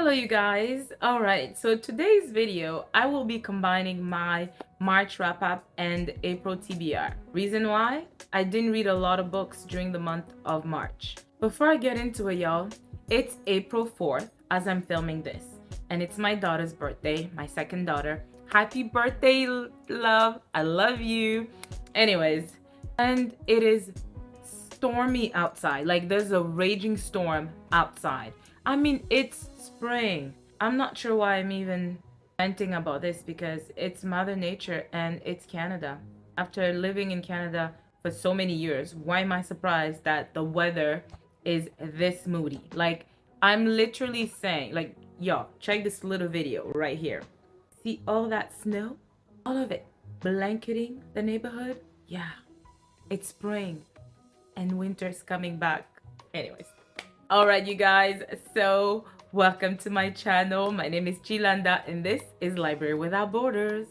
Hello you guys. Alright, so today's video I will be combining my March wrap up and April TBR. Reason why? I didn't read a lot of books during the month of March. Before I get into it, y'all, it's April 4th as I'm filming this, and it's my daughter's birthday, my second daughter. Happy birthday, love. I love you. Anyways, and it is stormy outside. Like there's a raging storm outside. I mean, it's spring. I'm not sure why I'm even venting about this because it's Mother Nature and it's Canada. After living in Canada for so many years, why am I surprised that the weather is this moody? Like, I'm literally saying, like, y'all, check this little video right here. See all that snow? All of it blanketing the neighborhood? Yeah, it's spring and winter's coming back. Anyways. Alright you guys, so welcome to my channel. My name is Chilanda and this is Library Without Borders.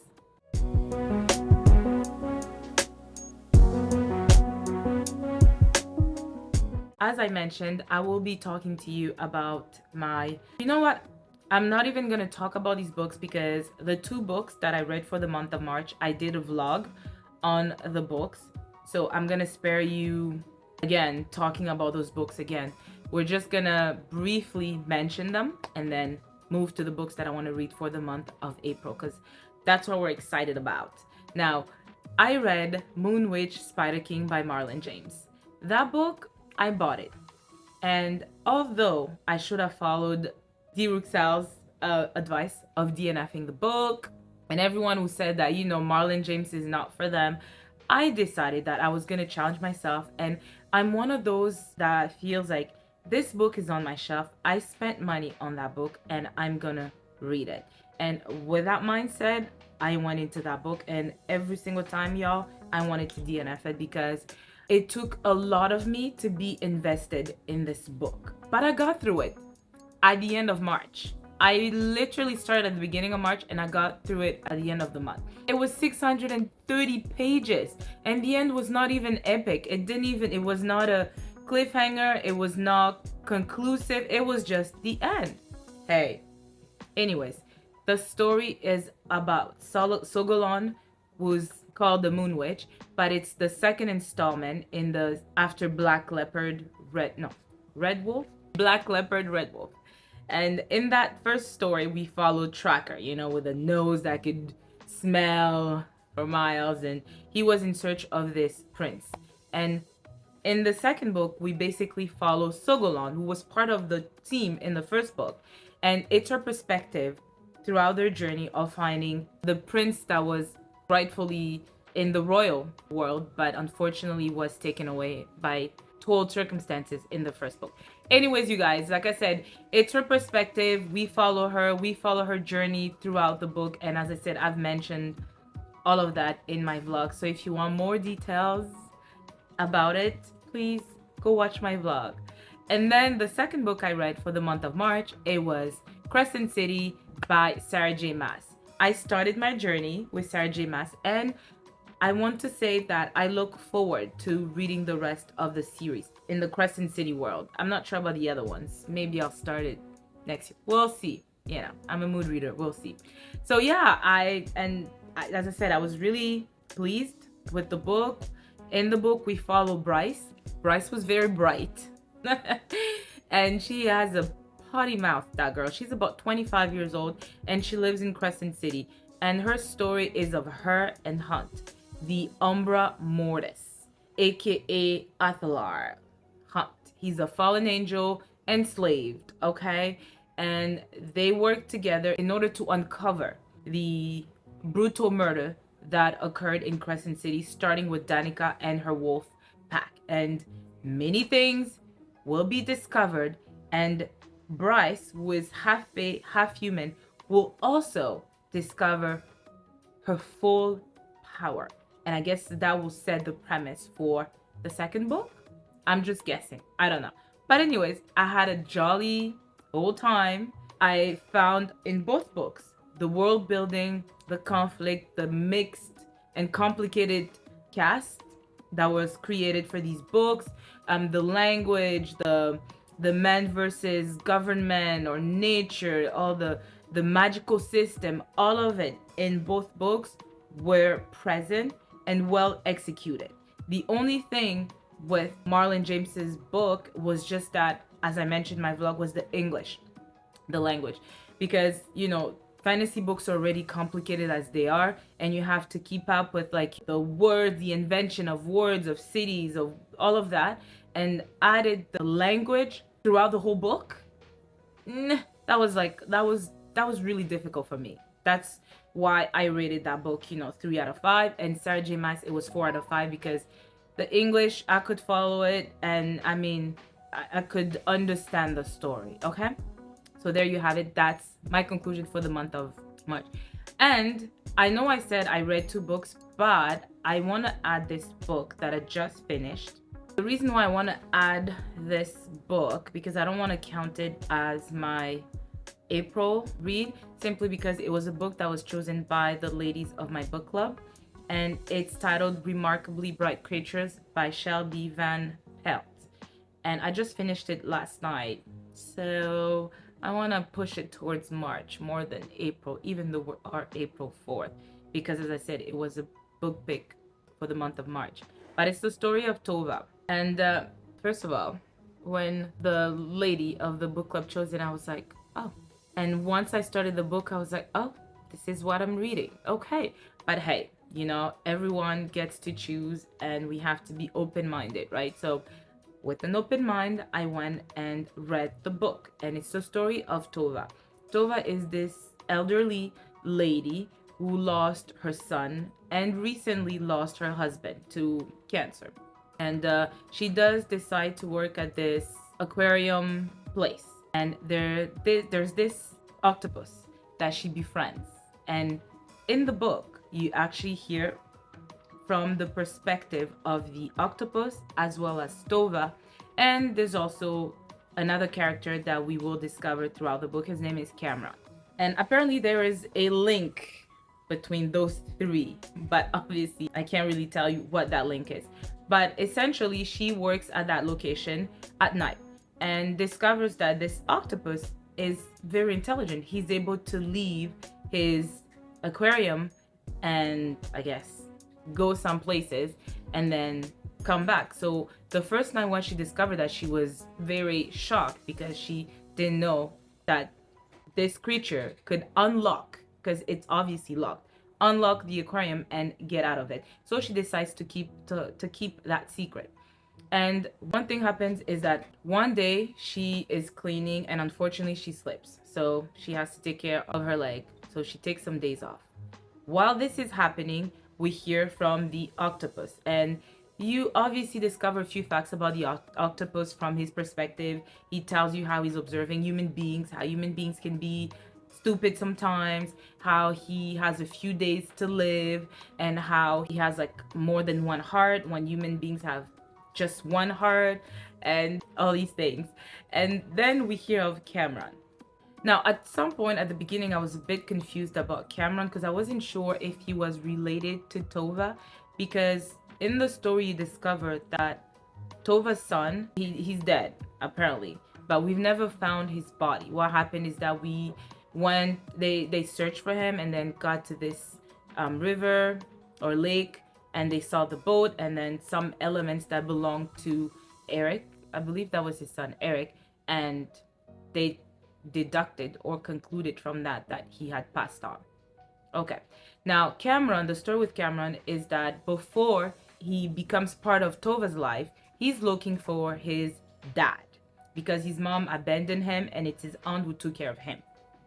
As I mentioned, I will be talking to you about you know what? I'm not even going to talk about these books because the two books that I read for the month of March, I did a vlog on the books. So I'm going to spare you, again, talking about those books again. We're just gonna briefly mention them and then move to the books that I want to read for the month of April because that's what we're excited about. Now, I read Moon Witch Spider King by Marlon James. That book, I bought it. And although I should have followed D. Ruxel's advice of DNFing the book, and everyone who said that, you know, Marlon James is not for them, I decided that I was going to challenge myself. And I'm one of those that feels like this book is on my shelf. I spent money on that book and I'm gonna read it. And with that mindset, I went into that book, and every single time, y'all, I wanted to DNF it because it took a lot of me to be invested in this book. But I got through it at the end of March. I literally started at the beginning of March and I got through it at the end of the month. It was 630 pages and the end was not even epic. It was not a cliffhanger, it was not conclusive, it was just the end. Hey, anyways, the story is about Sogolon, who's called the Moon Witch, but it's the second installment in the after Black Leopard, Red Wolf? Black Leopard, Red Wolf. And in that first story, we followed Tracker, you know, with a nose that could smell for miles, and he was in search of this prince. And in the second book, we basically follow Sogolon, who was part of the team in the first book. And it's her perspective throughout their journey of finding the prince that was rightfully in the royal world, but unfortunately was taken away by told circumstances in the first book. Anyways, you guys, like I said, it's her perspective. We follow her journey throughout the book. And as I said, I've mentioned all of that in my vlog. So if you want more details about it, please go watch my vlog. And then the second book I read for the month of March, it was Crescent City by Sarah J. Maas. I started my journey with Sarah J. Maas, and I want to say that I look forward to reading the rest of the series in the Crescent City world. I'm not sure about the other ones. Maybe I'll start it next year. We'll see. You know, I'm a mood reader. We'll see. So yeah, as I said, I was really pleased with the book. In the book, we follow Bryce. Bryce was very bright. And she has a potty mouth, that girl. She's about 25 years old and she lives in Crescent City. And her story is of her and Hunt, the Umbra Mortis, aka Athalar. Hunt. He's a fallen angel, enslaved, okay? And they work together in order to uncover the brutal murder that occurred in Crescent City, starting with Danica and her wolf pack. And many things will be discovered, and Bryce, who is half fae, half human, will also discover her full power. And I guess that will set the premise for the second book. I'm just guessing. I don't know. But anyways, I had a jolly old time. I found in both books the world building, the conflict, the mixed and complicated cast that was created for these books, the language, the the man versus government or nature, all the magical system, all of it in both books were present and well executed. The only thing with Marlon James's book was just that, as I mentioned, my vlog was the English, the language, because fantasy books are already complicated as they are, and you have to keep up with like the word, the invention of words, of cities, of all of that, and added the language throughout the whole book. That was really difficult for me. That's why I rated that book 3 out of 5, and Sarah J Maas, it was 4 out of 5, because the English, I could follow it, and I mean, I could understand the story. Okay, so there you have it. That's my conclusion for the month of March. And I know I said I read 2 books, but I want to add this book that I just finished. The reason why I want to add this book, because I don't want to count it as my April read, simply because it was a book that was chosen by the ladies of my book club, and it's titled Remarkably Bright Creatures by Shelby Van Pelt. And I just finished it last night, so I want to push it towards March more than April, even though we are April 4th, because as I said, it was a book pick for the month of March. But it's the story of Tova. And first of all, when the lady of the book club chose it, I was like, oh. And once I started the book, I was like, oh, this is what I'm reading. Okay. But hey, everyone gets to choose, and we have to be open-minded, right? So with an open mind, I went and read the book, and it's the story of Tova. Tova is this elderly lady who lost her son and recently lost her husband to cancer. And she does decide to work at this aquarium place. And there's this octopus that she befriends. And in the book, you actually hear from the perspective of the octopus as well as Tova. And there's also another character that we will discover throughout the book. His name is Cameron. And apparently there is a link between those 3, but obviously I can't really tell you what that link is. But essentially, she works at that location at night and discovers that this octopus is very intelligent. He's able to leave his aquarium and, I guess, go some places and then come back. So the first night when she discovered that, she was very shocked because she didn't know that this creature could unlock, because it's obviously locked, unlock the aquarium and get out of it. So she decides to keep that secret. And one thing happens is that one day she is cleaning and unfortunately she slips. So she has to take care of her leg. So she takes some days off. While this is happening, we hear from the octopus, and you obviously discover a few facts about the octopus from his perspective. He tells you how he's observing human beings, how human beings can be stupid sometimes, how he has a few days to live, and how he has like more than one heart when human beings have just one heart, and all these things. And then we hear of Cameron. Now, at some point at the beginning, I was a bit confused about Cameron because I wasn't sure if he was related to Tova, because in the story you discover that Tova's son, he's dead, apparently, but we've never found his body. What happened is that they searched for him and then got to this river or lake, and they saw the boat and then some elements that belonged to Eric. I believe that was his son, Eric, and they deducted or concluded from that he had passed on. Okay. Now, Cameron, the story with Cameron is that before he becomes part of Tova's life, he's looking for his dad because his mom abandoned him and it's his aunt who took care of him.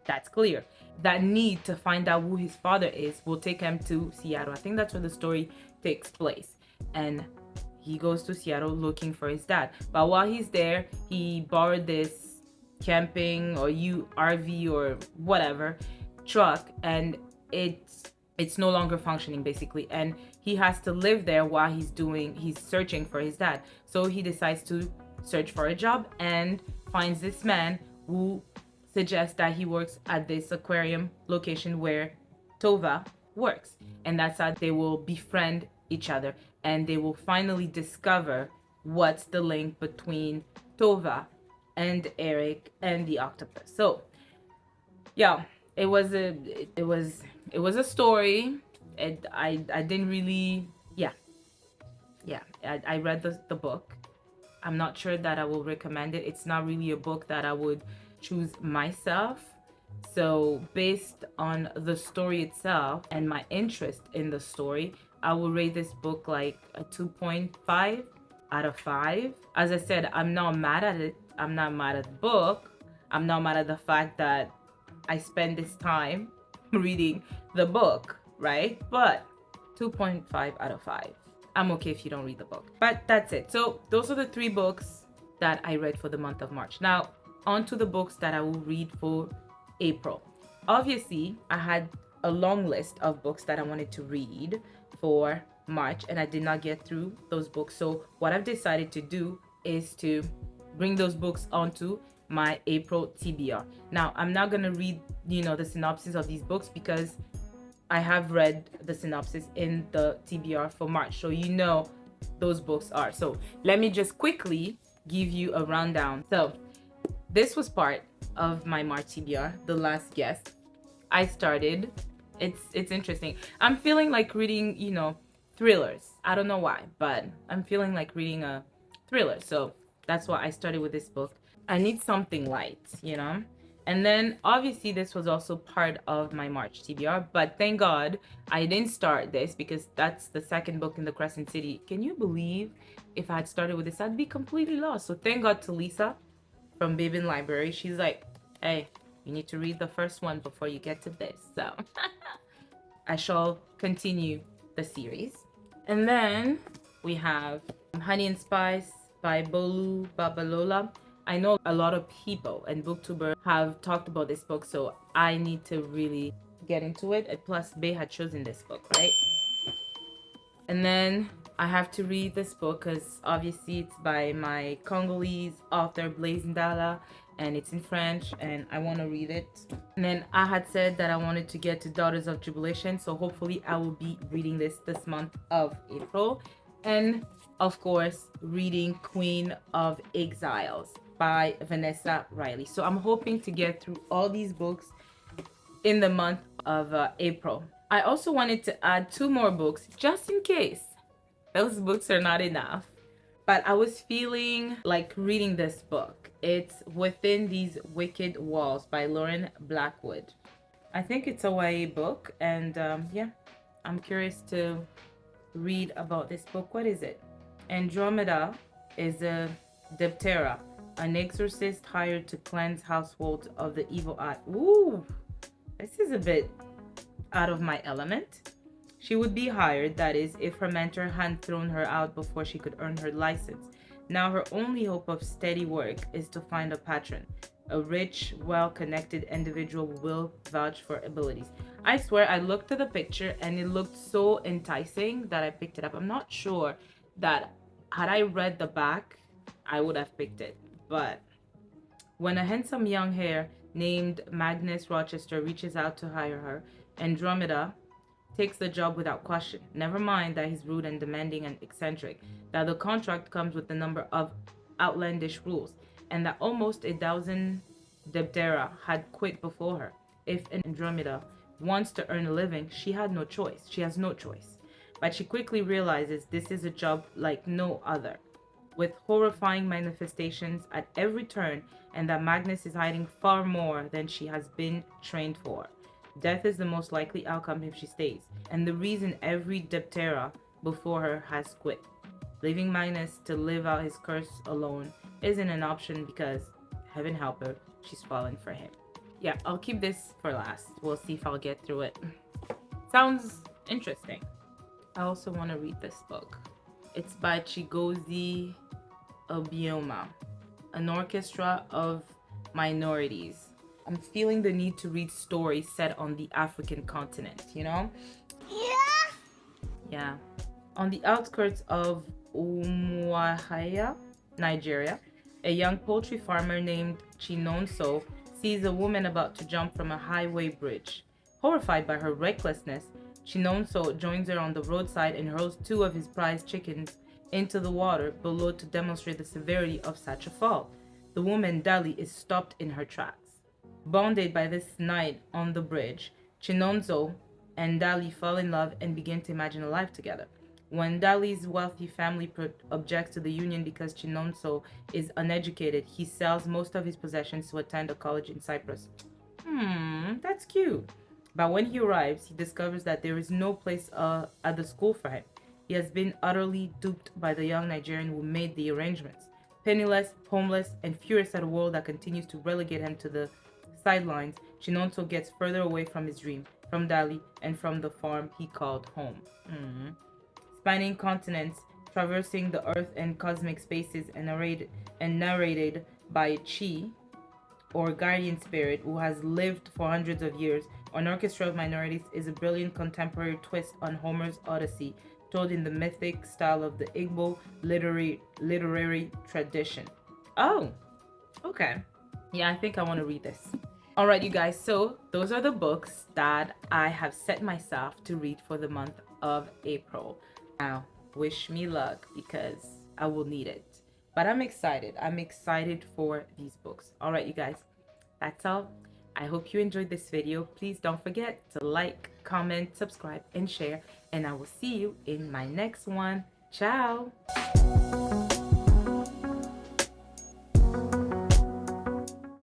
That's clear. That need to find out who his father is will take him to Seattle. I think that's where the story takes place. And he goes to Seattle looking for his dad. But while he's there, he borrowed this camping or RV or whatever truck, and it's no longer functioning basically, and he has to live there while he's searching for his dad. So he decides to search for a job and finds this man who suggests that he works at this aquarium location where Tova works, and that's how they will befriend each other and they will finally discover what's the link between Tova and Eric and the octopus. So yeah, it was a story. I didn't really, I read the book. I'm not sure that I will recommend it. It's not really a book that I would choose myself. So based on the story itself and my interest in the story, I will rate this book like a 2.5 out of 5. As I said, I'm not mad at it. I'm not mad at the book. I'm not mad at the fact that I spend this time reading the book, right? But 2.5 out of 5. I'm okay if you don't read the book. But that's it. So those are the 3 books that I read for the month of March. Now, on to the books that I will read for April. Obviously, I had a long list of books that I wanted to read for March, and I did not get through those books. So what I've decided to do is to bring those books onto my April TBR. Now, I'm not going to read, the synopsis of these books because I have read the synopsis in the TBR for March, so those books are. So let me just quickly give you a rundown. So this was part of my March TBR, the last guest. I started. It's interesting. I'm feeling like reading, thrillers. I don't know why, but I'm feeling like reading a thriller. So that's why I started with this book. I need something light, And then obviously this was also part of my March TBR, but thank God I didn't start this because that's the second book in the Crescent City. Can you believe if I had started with this, I'd be completely lost. So thank God to Lisa from Babin Library. She's like, hey, you need to read the first one before you get to this. So I shall continue the series. And then we have Honey and Spice by Bolu Babalola. I know a lot of people and booktubers have talked about this book, so I need to really get into it. And plus, Bay had chosen this book, right? And then I have to read this book because obviously it's by my Congolese author Blaise Ndala and it's in French and I want to read it. And then I had said that I wanted to get to Daughters of Jubilation, so hopefully I will be reading this month of April. And of course, reading Queen of Exiles by Vanessa Riley. So I'm hoping to get through all these books in the month of April. I also wanted to add 2 more books just in case those books are not enough. But I was feeling like reading this book. It's Within These Wicked Walls by Lauren Blackwood. I think it's a YA book and I'm curious to read about this book. What is it? Andromeda is a Diptera, an exorcist hired to cleanse households of the evil eye. Ooh, this is a bit out of my element. She would be hired, that is, if her mentor hadn't thrown her out before she could earn her license. Now her only hope of steady work is to find a patron, a rich, well-connected individual who will vouch for abilities. I swear I looked at the picture and it looked so enticing that I picked it up. I'm not sure that had I read the back, I would have picked it. But when a handsome young hare named Magnus Rochester reaches out to hire her, Andromeda takes the job without question. Never mind that he's rude and demanding and eccentric, that the contract comes with a number of outlandish rules, and that almost a dozen Diptera had quit before her. If Andromeda wants to earn a living, she has no choice. But she quickly realizes this is a job like no other, with horrifying manifestations at every turn, and that Magnus is hiding far more than she has been trained for. Death is the most likely outcome if she stays, and the reason every Diptera before her has quit. Leaving Magnus to live out his curse alone isn't an option because, heaven help her, she's fallen for him. Yeah, I'll keep this for last. We'll see if I'll get through it. Sounds interesting. I also want to read this book. It's by Chigozie Obioma, an orchestra of minorities. I'm feeling the need to read stories set on the African continent, Yeah. Yeah. On the outskirts of Umuahia, Nigeria, a young poultry farmer named Chinonso sees a woman about to jump from a highway bridge. Horrified by her recklessness, Chinonso joins her on the roadside and hurls 2 of his prized chickens into the water below to demonstrate the severity of such a fall. the woman Dali is stopped in her tracks. Bonded by this night on the bridge, Chinonso and Dali fall in love and begin to imagine a life together. When Dali's wealthy family objects to the union because Chinonso is uneducated, he sells most of his possessions to attend a college in Cyprus. That's cute. But when he arrives, he discovers that there is no place at the school for him. He has been utterly duped by the young Nigerian who made the arrangements. Penniless, homeless, and furious at a world that continues to relegate him to the sidelines, Chinonso gets further away from his dream, from Dali, and from the farm he called home. Spanning continents, traversing the earth and cosmic spaces, and narrated by Chi, or guardian spirit, who has lived for hundreds of years. An Orchestra of Minorities is a brilliant contemporary twist on Homer's Odyssey, told in the mythic style of the Igbo literary tradition. Oh, okay. Yeah, I think I want to read this. All right, you guys. So those are the books that I have set myself to read for the month of April. Now, wish me luck because I will need it. But I'm excited. I'm excited for these books. All right, you guys. That's all. I hope you enjoyed this video. Please don't forget to like, comment, subscribe, and share. And I will see you in my next one. Ciao.